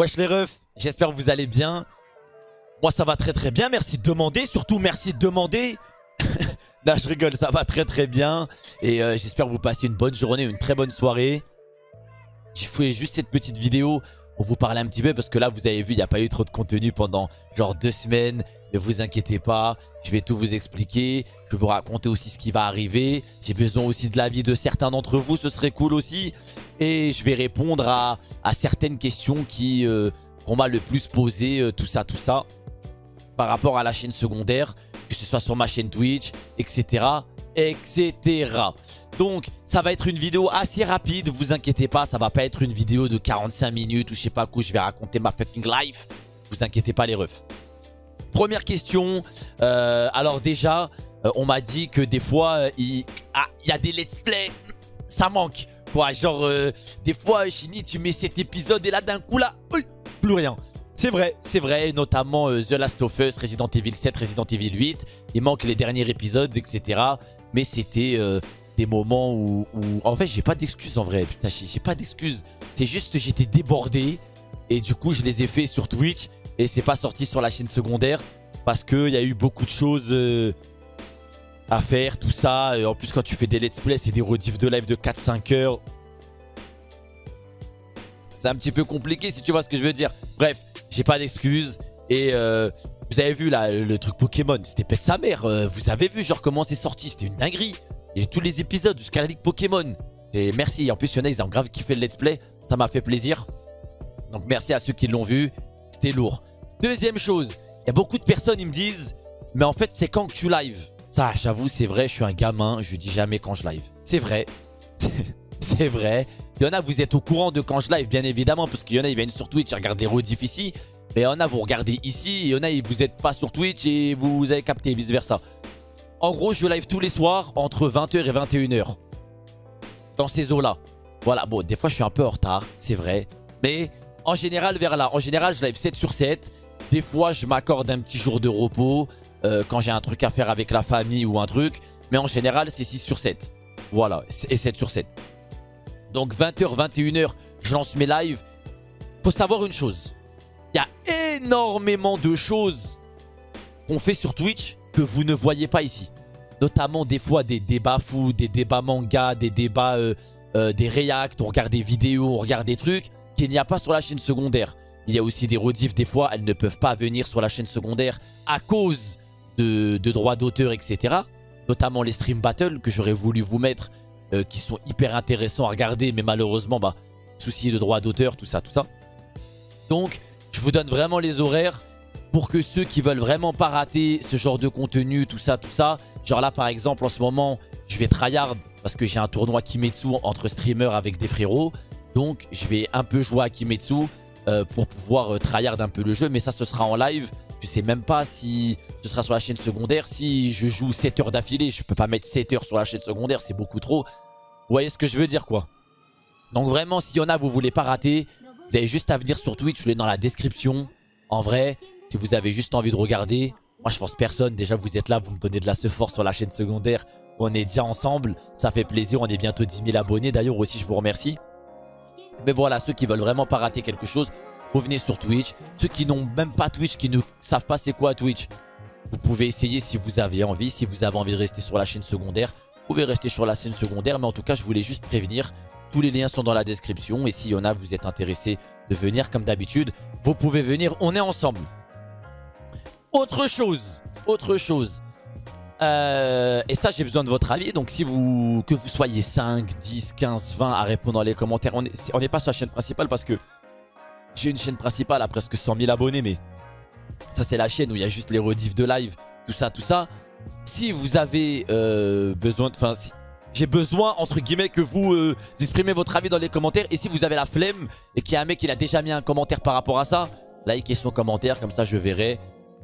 Wesh les refs, j'espère que vous allez bien. Moi ça va très très bien, merci de demander. Surtout merci de demander. Non je rigole, ça va très très bien. Et j'espère que vous passez une bonne journée, une très bonne soirée. J'ai fait juste cette petite vidéo pour vous parler un petit peu. Parce que là vous avez vu, il n'y a pas eu trop de contenu pendant genre 2 semaines. Ne vous inquiétez pas, je vais tout vous expliquer. Je vais vous raconter aussi ce qui va arriver. J'ai besoin aussi de l'avis de certains d'entre vous, ce serait cool aussi. Et je vais répondre à certaines questions qu'on m'a le plus posées, tout ça. Par rapport à la chaîne secondaire, que ce soit sur ma chaîne Twitch, etc. Donc, ça va être une vidéo assez rapide, vous inquiétez pas. Ça va pas être une vidéo de 45 minutes ou je sais pas quoi, je vais raconter ma fucking life. Vous inquiétez pas les refs. Première question, alors déjà, on m'a dit que des fois, il y a des let's play, ça manque. Quoi, genre, des fois, Chini, tu mets cet épisode et là, d'un coup, là, plus rien. C'est vrai, notamment The Last of Us, Resident Evil 7, Resident Evil 8. Il manque les derniers épisodes, etc. Mais c'était des moments où... En fait, j'ai pas d'excuses en vrai, putain, j'ai pas d'excuses. C'est juste que j'étais débordé et du coup, je les ai fait sur Twitch. Et c'est pas sorti sur la chaîne secondaire parce qu'il y a eu beaucoup de choses à faire, tout ça. Et en plus, quand tu fais des let's play, c'est des rediffs de live de 4-5 heures. C'est un petit peu compliqué si tu vois ce que je veux dire. Bref, j'ai pas d'excuses. Et vous avez vu là, le truc Pokémon, c'était pète sa mère. Vous avez vu genre comment c'est sorti, c'était une dinguerie. Il y a eu tous les épisodes jusqu'à la Ligue Pokémon. Et merci, en plus il y en a, ils ont grave kiffé le let's play. Ça m'a fait plaisir. Donc merci à ceux qui l'ont vu, c'était lourd. Deuxième chose, il y a beaucoup de personnes, ils me disent « Mais en fait, c'est quand que tu live ?» Ça, j'avoue, c'est vrai, je suis un gamin, je dis jamais quand je live. C'est vrai, c'est vrai. Il y en a, vous êtes au courant de quand je live, bien évidemment, parce qu'il y en a, ils viennent sur Twitch, ils regardent les rediffs ici. Mais il y en a, vous regardez ici, il y en a, vous n'êtes pas sur Twitch et vous avez capté, vice versa. En gros, je live tous les soirs, entre 20h et 21h. Dans ces eaux-là. Voilà, bon, des fois, je suis un peu en retard, c'est vrai. Mais en général, vers là, en général, je live 7 sur 7. Des fois, je m'accorde un petit jour de repos quand j'ai un truc à faire avec la famille ou un truc. Mais en général, c'est 6 sur 7. Voilà, et 7 sur 7. Donc 20h, 21h, je lance mes lives. Faut savoir une chose. Il y a énormément de choses qu'on fait sur Twitch que vous ne voyez pas ici. Notamment des fois des débats fous, des débats manga, des débats, des reacts. On regarde des vidéos, on regarde des trucs qu'il n'y a pas sur la chaîne secondaire. Il y a aussi des rediffs, des fois, elles ne peuvent pas venir sur la chaîne secondaire à cause de droits d'auteur, etc. Notamment les stream battles que j'aurais voulu vous mettre, qui sont hyper intéressants à regarder, mais malheureusement, bah, souci de droits d'auteur, tout ça. Donc, je vous donne vraiment les horaires pour que ceux qui veulent vraiment pas rater ce genre de contenu, tout ça. Genre là, par exemple, en ce moment, je vais tryhard parce que j'ai un tournoi Kimetsu entre streamers avec des frérots. Donc, je vais un peu jouer à Kimetsu pour pouvoir tryhard un peu le jeu. Mais ça, ce sera en live. Je sais même pas si ce sera sur la chaîne secondaire. Si je joue 7 heures d'affilée, je peux pas mettre 7 heures sur la chaîne secondaire. C'est beaucoup trop. Vous voyez ce que je veux dire, quoi. Donc vraiment, s'il y en a, vous voulez pas rater, vous avez juste à venir sur Twitch. Je l'ai dans la description. En vrai, si vous avez juste envie de regarder. Moi, je force personne. Déjà, vous êtes là. Vous me donnez de la force sur la chaîne secondaire. On est déjà ensemble. Ça fait plaisir. On est bientôt 10 000 abonnés. D'ailleurs, aussi, je vous remercie. Mais voilà, ceux qui veulent vraiment pas rater quelque chose, vous venez sur Twitch. Ceux qui n'ont même pas Twitch, qui ne savent pas c'est quoi Twitch, vous pouvez essayer si vous avez envie. Si vous avez envie de rester sur la chaîne secondaire, vous pouvez rester sur la chaîne secondaire. Mais en tout cas, je voulais juste prévenir. Tous les liens sont dans la description. Et s'il y en a, vous êtes intéressé de venir comme d'habitude, vous pouvez venir. On est ensemble. Autre chose. Et ça, j'ai besoin de votre avis. Donc, que vous soyez 5, 10, 15, 20 à répondre dans les commentaires. On n'est pas sur la chaîne principale parce que j'ai une chaîne principale à presque 100 000 abonnés. Mais ça, c'est la chaîne où il y a juste les rediffs de live. Tout ça. Si vous avez besoin... Enfin, j'ai besoin, entre guillemets, que vous exprimez votre avis dans les commentaires. Et si vous avez la flemme et qu'il y a un mec qui a déjà mis un commentaire par rapport à ça, likez son commentaire. Comme ça, je verrai.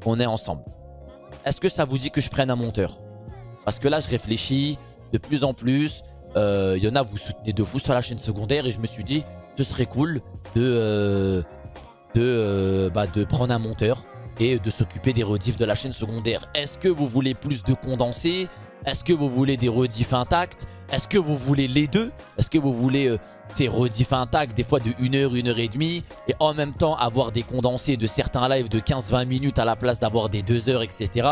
On est ensemble. Est-ce que ça vous dit que je prenne un monteur? Parce que là, je réfléchis de plus en plus. Il y en a, vous soutenez de fou sur la chaîne secondaire. Et je me suis dit, ce serait cool de prendre un monteur et de s'occuper des rediffs de la chaîne secondaire. Est-ce que vous voulez plus de condensés? Est-ce que vous voulez des rediffs intacts? Est-ce que vous voulez les deux? Est-ce que vous voulez ces rediffs intacts des fois de 1 heure, 1 heure et demie et en même temps avoir des condensés de certains lives de 15-20 minutes à la place d'avoir des 2 heures, etc.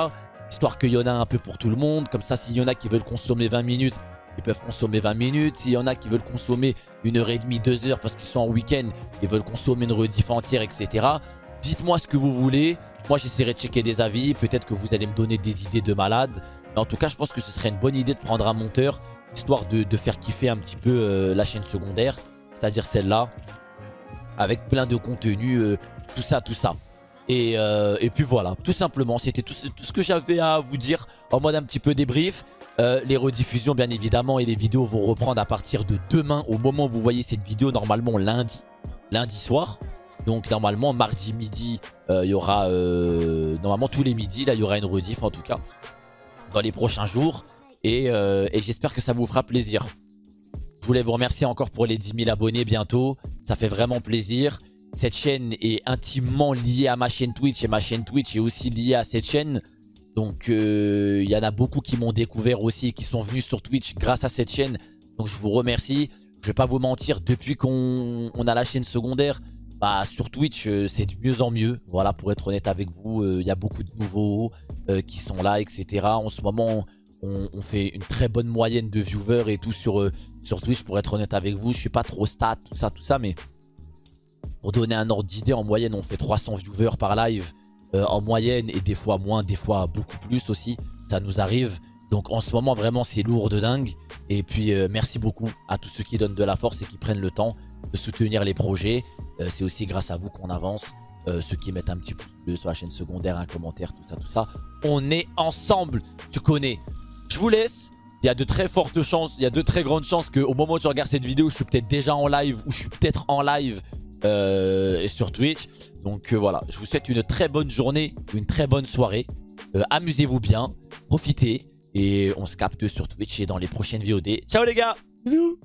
Histoire qu'il y en a un peu pour tout le monde. Comme ça, s'il y en a qui veulent consommer 20 minutes, ils peuvent consommer 20 minutes. S'il y en a qui veulent consommer 1 heure et demie, 2 heures parce qu'ils sont en week-end, ils veulent consommer une rediff entière, etc. Dites-moi ce que vous voulez. Moi, j'essaierai de checker des avis. Peut-être que vous allez me donner des idées de malade. Mais en tout cas, je pense que ce serait une bonne idée de prendre un monteur, histoire de faire kiffer un petit peu la chaîne secondaire, c'est-à-dire celle-là, avec plein de contenu, tout ça, tout ça. Et puis voilà, tout simplement, c'était tout ce que j'avais à vous dire en mode un petit peu débrief. Les rediffusions, bien évidemment, et les vidéos vont reprendre à partir de demain, au moment où vous voyez cette vidéo, normalement lundi soir. Donc normalement mardi midi il y aura normalement tous les midis là il y aura une rediff en tout cas dans les prochains jours et j'espère que ça vous fera plaisir. Je voulais vous remercier encore pour les 10 000 abonnés bientôt, ça fait vraiment plaisir. Cette chaîne est intimement liée à ma chaîne Twitch et ma chaîne Twitch est aussi liée à cette chaîne. Donc il y en a beaucoup qui m'ont découvert aussi, qui sont venus sur Twitch grâce à cette chaîne. Donc je vous remercie. Je vais pas vous mentir, depuis qu'on a la chaîne secondaire, bah, sur Twitch, c'est de mieux en mieux. Voilà, pour être honnête avec vous, il y a beaucoup de nouveaux qui sont là, etc. En ce moment, on fait une très bonne moyenne de viewers et tout sur Twitch, pour être honnête avec vous. Je suis pas trop stat, tout ça, mais pour donner un ordre d'idée, en moyenne, on fait 300 viewers par live en moyenne, et des fois moins, des fois beaucoup plus aussi. Ça nous arrive. Donc en ce moment, vraiment, c'est lourd de dingue. Et puis, merci beaucoup à tous ceux qui donnent de la force et qui prennent le temps de soutenir les projets. C'est aussi grâce à vous qu'on avance. Ceux qui mettent un petit pouce bleu sur la chaîne secondaire, un commentaire, tout ça. On est ensemble, tu connais. Je vous laisse. Il y a de très fortes chances, il y a de très grandes chances qu'au moment où tu regardes cette vidéo, je suis peut-être déjà en live ou je suis peut-être en live sur Twitch. Donc voilà, je vous souhaite une très bonne journée, une très bonne soirée. Amusez-vous bien, profitez et on se capte sur Twitch et dans les prochaines VOD. Ciao les gars, bisous.